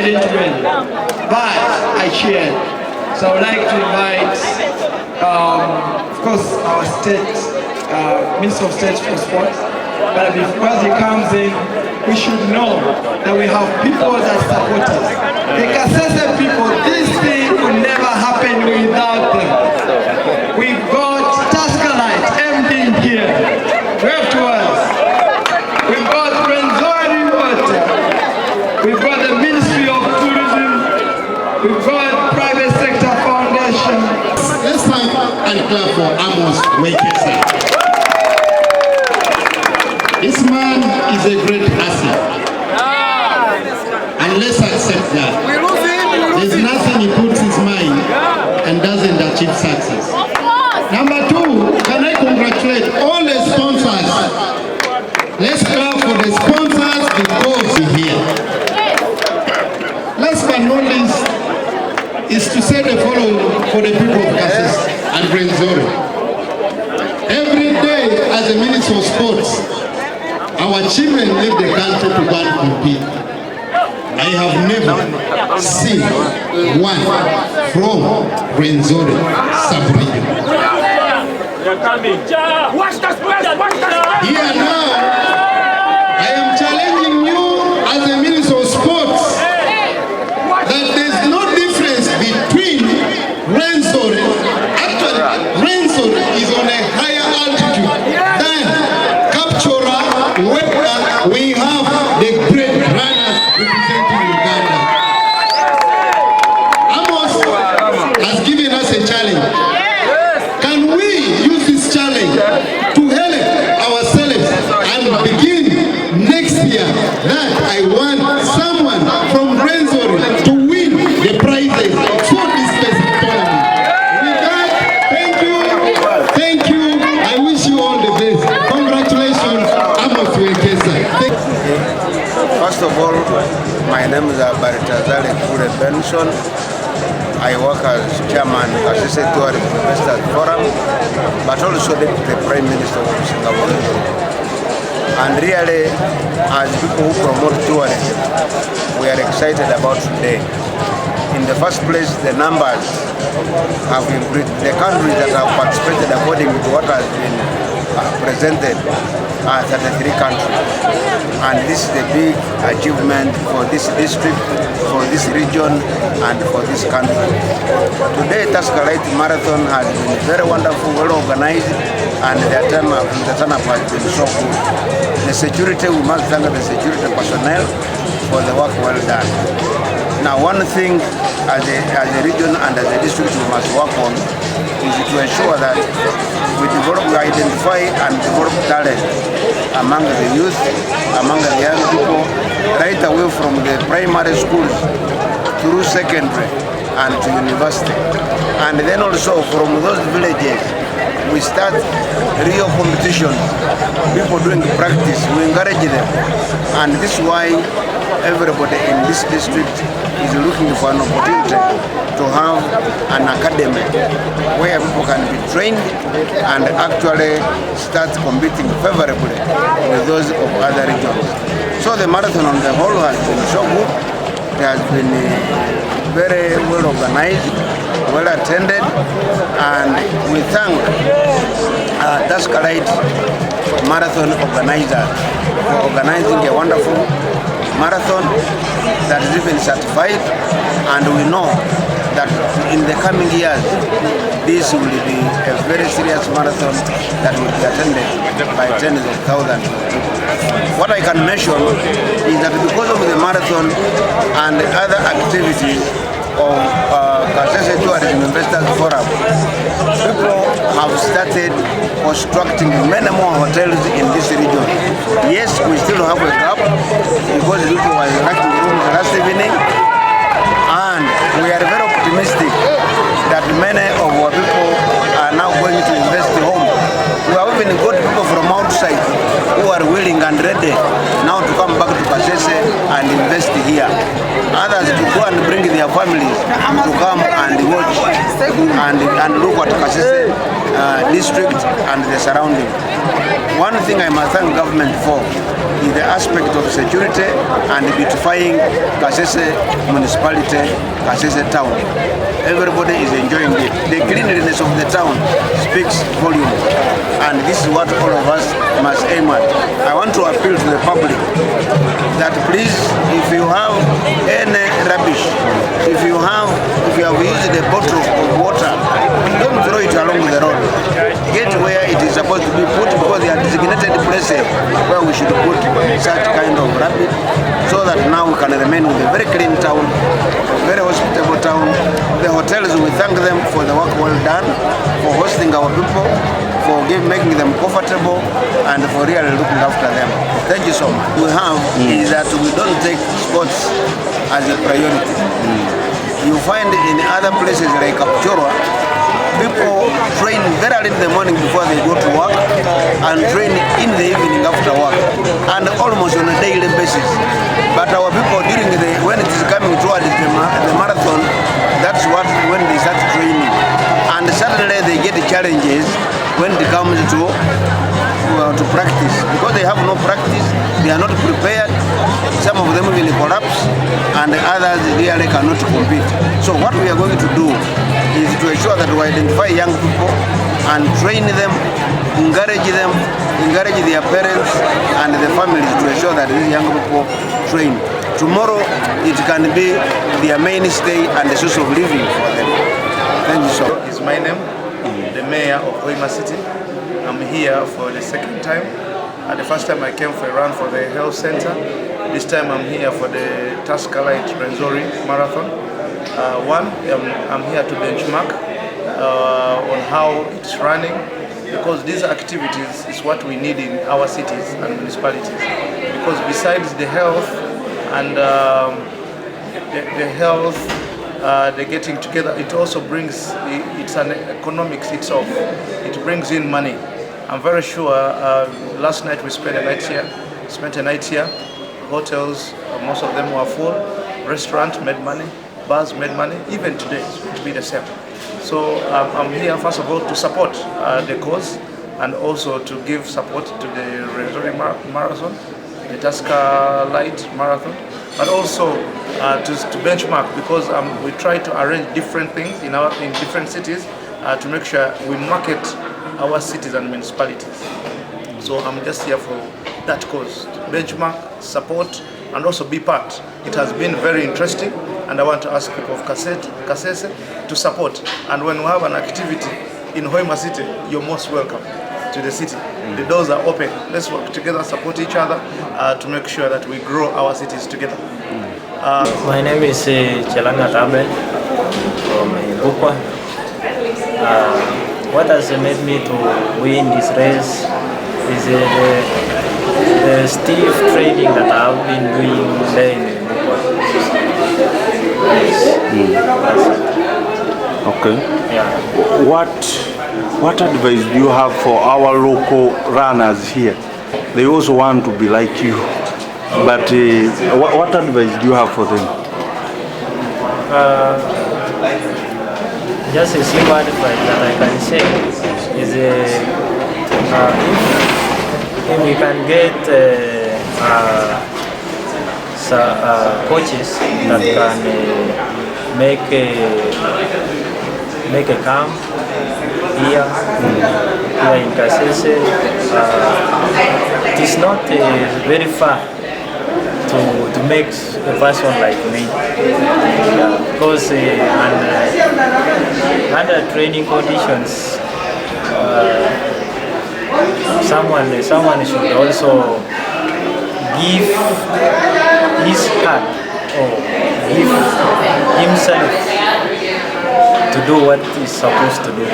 didn't win, but I cheered. So I would like to invite, of course, our state, Minister of State for Sport. But because he comes in, we should know that we have people that support us. The kasese people, this thing would never happen without them. We've got Tuskerlite MD here. Wave to us. We've got Rwenzori Water. We've got the Ministry of Tourism. We've got Private Sector Foundation. Let's thank and clap for Amos Wekesa. This man is a great asset. And let's accept that. There's nothing he puts his mind and doesn't achieve success. Number two, can I congratulate all the sponsors? Let's clap for the sponsors because they're here. Last but not least is to say the following for the people of Kasese and Rwenzori. Every day as a Minister of Sports, our children leave the country to go and compete. I have never seen one from Rwenzori sub-region. Here now, I am challenging you as a Minister of Sports that there's no difference between Rwenzori. Actually, Rwenzori is on a higher altitude than where we have the great runners representing Uganda. Amos has given us a challenge. Can we use this challenge to help ourselves and begin next year that I want someone from Rwenzori to win the prizes for this specific tournament? With that, thank you. I wish you all the best. Congratulations. First of all, my name is Tuskerlite Rwenzori. I work as chairman of kasese.it Investors Forum, but also the Prime Minister of Singapore. And really, as people who promote tourism, we are excited about today. In the first place, the numbers have increased. The countries that have participated according to what has been presented are 33 countries, and this is a big achievement for this district, for this region, and for this country. Today, Tuskerlite Marathon has been very wonderful, well organized, and the turn-up has been so good. The security, we must thank the security personnel for the work well done. Now, one thing as a region and as a district we must work on is to ensure that we identify and develop talent among the youth, among the young people, right away from the primary schools through secondary and to university. And then also from those villages, we start real competitions, people doing practice, we encourage them. And this is why everybody in this district is looking for an opportunity to have an academy where people can be trained and actually start competing favorably with those of other regions. So the marathon on the whole has been so good. It has been very well organized, well attended, and we thank Tuskerlite Marathon organizer for organizing a wonderful marathon that is even certified, and we know that in the coming years this will be a very serious marathon that will be attended by tens of thousands of people. What I can mention is that because of the marathon and other activities of kasese.it Investors Forum, people have started constructing many more hotels in this region. Yes, we still have a gap because people were lacking rooms last evening, and we are very optimistic that many of our people are now going to invest home. We have even got people from outside who are willing and ready now to come back to Kasese and invest here. Others to go and bring their families to come and watch and look at Kasese district and the surrounding. One thing I must thank government for is the aspect of security and beautifying Kasese municipality, Kasese town. Everybody is enjoying it. The cleanliness of the town speaks volume, and this is what all of us must aim at. I want to appeal to the public that please, if you have any rubbish, if you have used a bottle of water, don't throw it along the road. Get where it is supposed to be put, because there are designated places where we should put such kind of rubbish, so that now we can remain with a very clean town, a very hospitable town. The hotels, we thank them for the work well done, for hosting our people, for making them comfortable, and for really looking after them. Thank you so much. We have is that we don't take sports as a priority. You find in other places like Kapchorwa, people train very early in the morning before they go to work, and train in the evening after work, and almost on a daily basis. But our people when it is coming toward the marathon, that's when they start training. And suddenly they get challenges when it comes to practice, because they have no practice, they are not prepared. Some of them will collapse, and others really cannot compete. So what we are going to do is to ensure that we identify young people and train them, encourage their parents and the families to ensure that these young people train. Tomorrow it can be their mainstay and the source of living for them. Thank you so much. Is my name, the mayor of Hoima City. I'm here for the second time. The first time I came for a run for the health center. This time I'm here for the Tuskerlite Rwenzori Marathon. I'm here to benchmark on how it's running, because these activities is what we need in our cities and municipalities. Because besides the health and the getting together, it also brings, it's an economics itself. It brings in money. I'm very sure last night we spent a night here. Hotels, most of them were full. Restaurant made money, bars made money. Even today it's going to be the same. So I'm here first of all to support the cause, and also to give support to the Rwenzori Marathon, the Tuskerlite Marathon, but also to benchmark, because we try to arrange different things in different cities to make sure we market our cities and municipalities. So I'm just here for that cause, to benchmark, support, and also be part. It has been very interesting, and I want to ask people of Kasese to support. And when we have an activity in Hoima City, you're most welcome to the city. The doors are open. Let's work together, support each other to make sure that we grow our cities together. My name is Chelanga Tabe from Bukwa. What has made me to win this race is the stiff training that I've been doing there in Bukwa. Okay. Yeah. What advice do you have for our local runners here? They also want to be like you, but what advice do you have for them? Just a simple advice that I can say is if we can get coaches that can make a camp here in Kasese. It is not very far to make a person like me, because under training conditions, someone should also give his heart or give himself to do what he's supposed to do.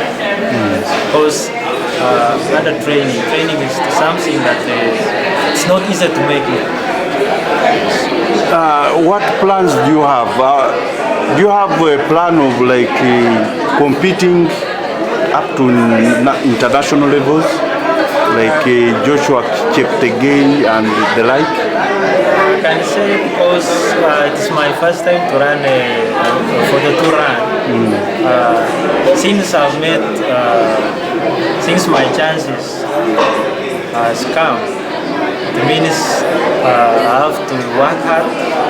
Because under training is something that it's not easy to make it. What plans do you have? Do you have a plan of like competing up to international levels, like Joshua Cheptegei and the like? I can say, because it's my first time to run for the tour run. Since I've met since my chances has come, it means I have to work hard.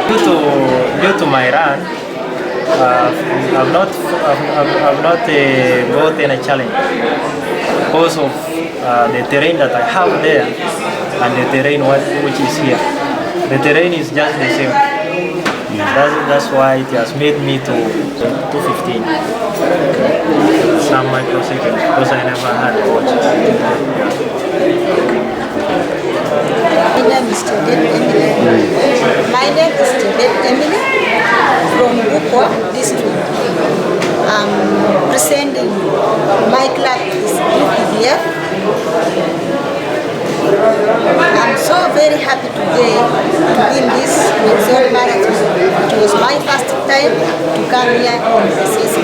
Due to my run, I've not got any challenge because of the terrain that I have there and the terrain which is here. The terrain is just the same. That's why it has made me to 215. Some microseconds because I never had a watch. My name is Emily from Bukwa district. I'm presenting my club is UPDF. I'm so very happy today to win this Rwenzori Marathon. It was my first time to come here on kasese.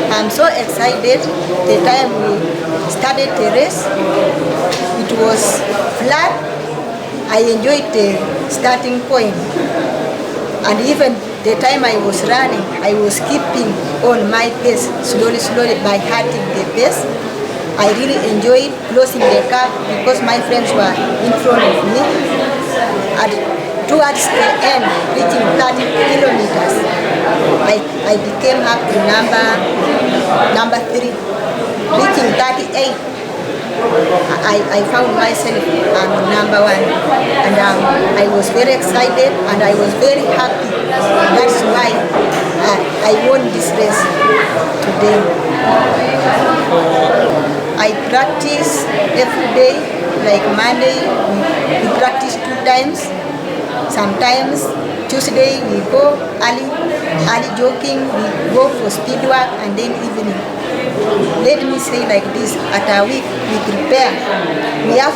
I'm so excited. The time we started the race, it was flat. I enjoyed the starting point, and even the time I was running, I was keeping on my pace slowly by hurting the pace. I really enjoyed closing the gap because my friends were in front of me. And towards the end, reaching 30 kilometers, I became up to number 3. Reaching 38, I found myself number 1, and I was very excited and I was very happy. That's why I won this race today. I practice every day, like Monday we practice 2 times. Sometimes Tuesday we go early jogging, we go for speed work, and then evening. Let me say like this, at a week we prepare. We have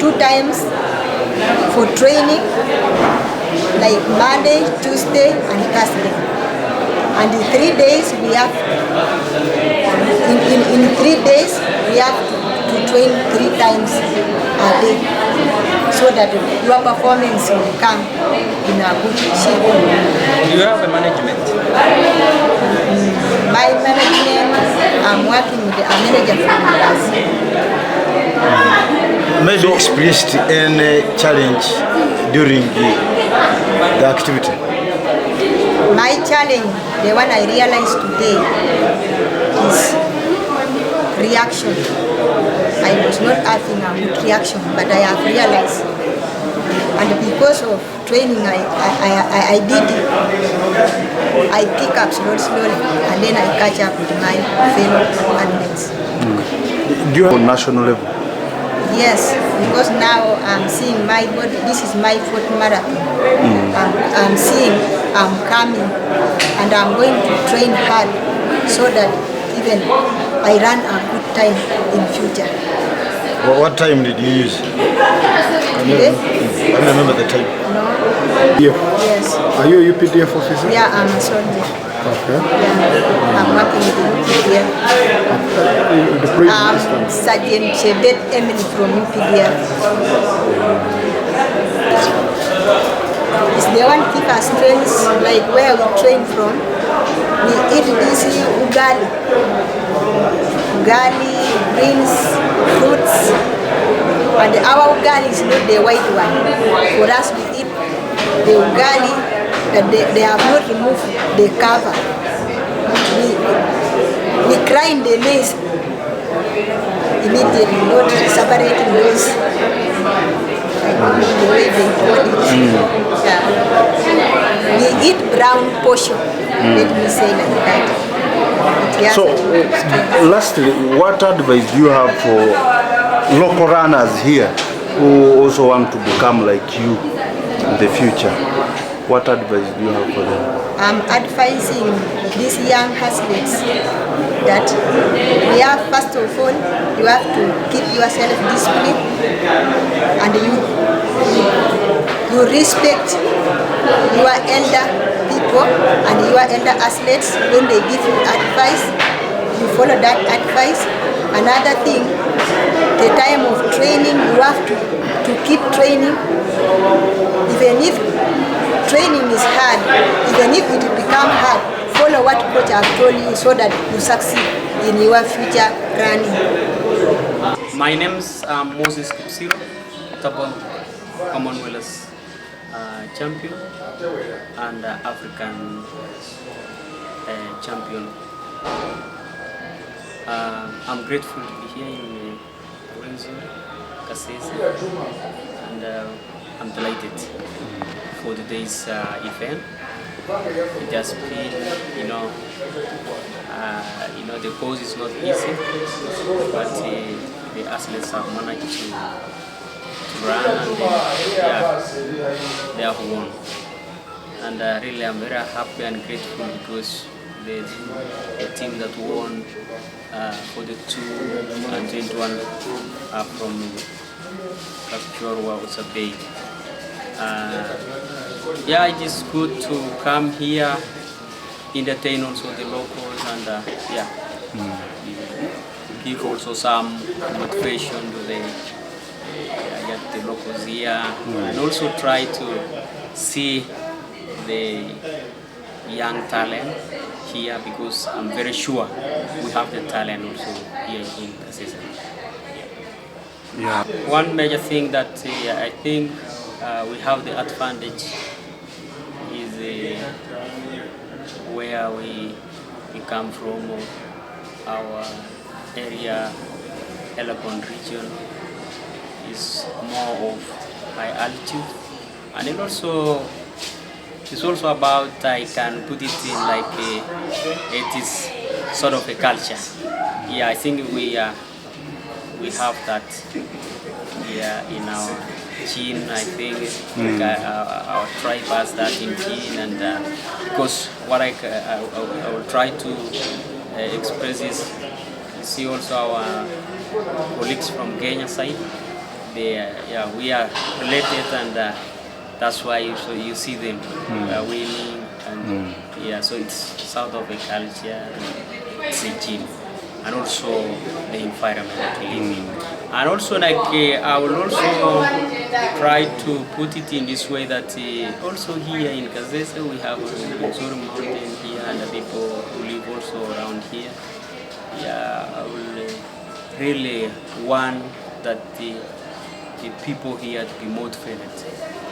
2 times for training, like Monday, Tuesday and Thursday. And in 3 days we have, in 3 days we have to train 3 times a day, so that your performance will come in a good shape. Do you have a management? My management, I'm working with a manager from Brazil. Maybe experienced any challenge during the activity? My challenge, the one I realized today, is reaction. I was not having a good reaction, but I have realized. And because of training I did it, I pick up slowly, and then I catch up with my fellow athletes. Do you have a national level? Yes, because now I'm seeing my body. This is my 4th marathon. I'm seeing I'm coming, and I'm going to train hard so that even I run a good time in future. What time did you use? Can you remember the time? No? Yes. Are you a UPDF officer? Yeah, I'm a soldier. Okay. Yeah, I'm working with UPDF. Sergeant Emily from UPDF. It's the one keep us friends, like where we train from. We eat this ugali, greens, fruits, and our ugali is not the white one. For us, we eat the ugali that they have not removed the cover. We grind the maize immediately, not separating those. The way they call it. Yeah. We eat brown portion, let me say like that. So, lastly, what advice do you have for local runners here who also want to become like you in the future? What advice do you have for them? I'm advising these young athletes that we have, first of all, you have to keep yourself disciplined, and you respect your elder people and your elder athletes. When they give you advice, you follow that advice. Another thing, the time of training, you have to keep training. Even if training is hard, even if it becomes hard, follow what coach have told you so that you succeed in your future running. My name's Moses Kipsiro, double Commonwealth champion and African champion. I'm grateful to be here in Rwenzori, kasese, and I'm delighted for today's event. It has been, the cause is not easy, but the athletes have managed to run and they have won. And really I'm very happy and grateful because the team that won for the 2021 are from Tuskerlite Rwenzori. It is good to come here, entertain also the locals, and give also some motivation to the locals here, and also try to see the young talent here, because I'm very sure we have the talent also here in kasese. Yeah. One major thing that I think we have the advantage is where we come from, our area, Elabon region, is more of high altitude, and it also it's also about, I can put it in like it is sort of a culture. Yeah, I think we have that in our gene. I think our tribe has that in gene, and because what I will try to express is, you see also our colleagues from Kenya side. We are related, and that's why you see them winning, and so it's sort of a culture, it's a gene, and also the environment that we live in. And also, like, I will also try to put it in this way that also here in kasese we have Rwenzori Mountain here, and the people who live also around here. I will really want that the people here to be motivated,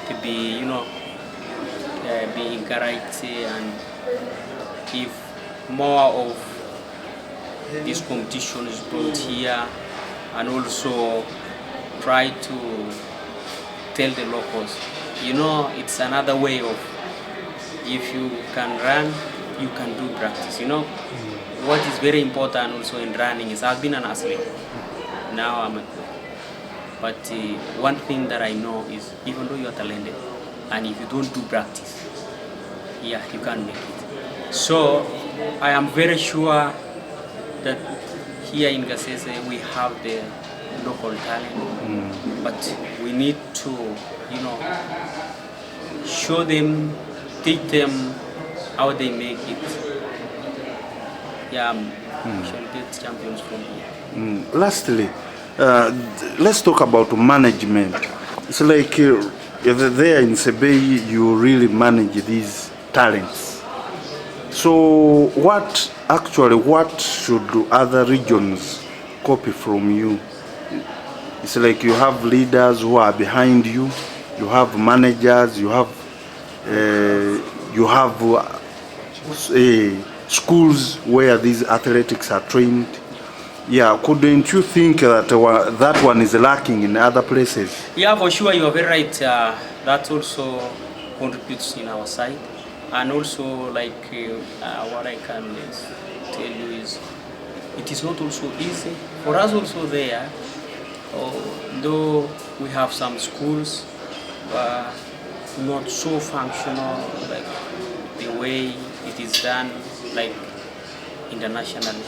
to be, be encouraged, and if more of this competition is brought here, and also try to tell the locals, it's another way of, if you can run, you can do practice. What is very important also in running is, I've been an athlete, now I'm a coach. But one thing that I know is, even though you are talented, and if you don't do practice, you can't make it. So I am very sure that here in kasese we have the local talent, but we need to, show them, teach them how they make it. Shall get champions from here. Lastly, let's talk about management. It's like there in Sebei, you really manage these talents. So what should other regions copy from you? It's like you have leaders who are behind you, you have managers, you have schools where these athletics are trained. Couldn't you think that that one is lacking in other places? For sure, you are very right. That also contributes in our side. And also, like, what I can tell you is, it is not also easy for us also there, though we have some schools, not so functional, like the way it is done, like internationally.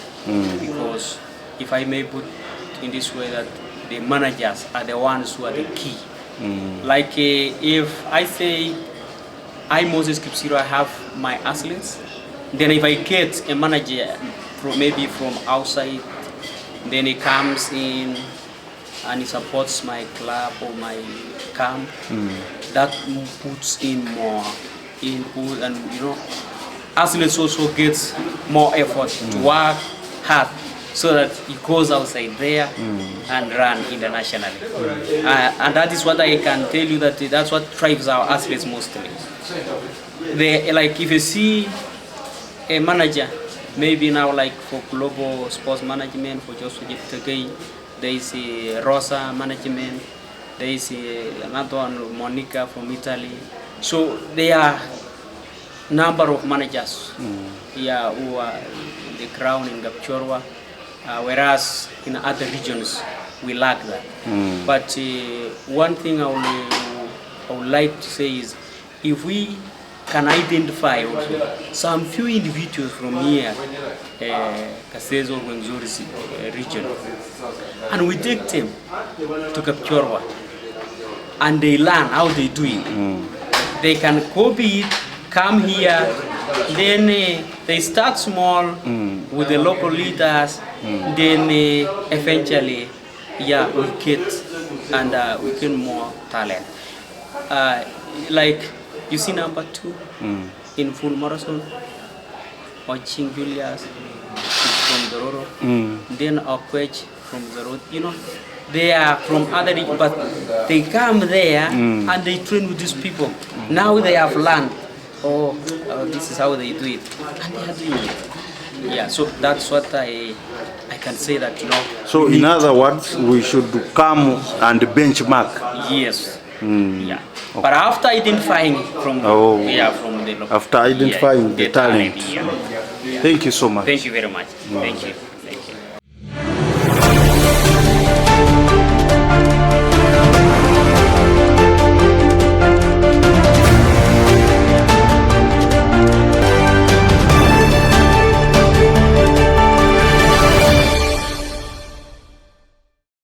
Because if I may put in this way, that the managers are the ones who are the key. Like if I say, I, Moses Kipsiro, I have my athletes, then if I get a manager maybe from outside, then he comes in and he supports my club or my camp, that puts in more input, and athletes also gets more effort to work hard so that he goes outside there and run internationally. And that is what I can tell you, that that's what drives our athletes mostly. They, like, if you see a manager, maybe now like for global sports management, for Joshua Jeptegei, there is a Rosa management, there is another one, Monica from Italy. So there are number of managers here who are in the crown in Kapchorwa, whereas in other regions we lack that. But one thing I would like to say is, if we can identify also some few individuals from here, kasese Rwenzori region, and we take them to Kapchorwa and they learn how they do it. They can copy it, come here, then they start small with the local leaders, then eventually, yeah, we get more talent. Like you see number 2 in full marathon, watching Julius from Dororo, then Okwech from the road. You know, they are from other regions, but they come there and they train with these people. Now they have learned, this is how they do it, and they are doing it. Yeah, so that's what I can say that, you know. So in other words, we should come and benchmark. Yes. Yeah. Okay. But after identifying from from the local, after identifying the talent. Yeah. Thank you so much. Thank you very much. Thank you.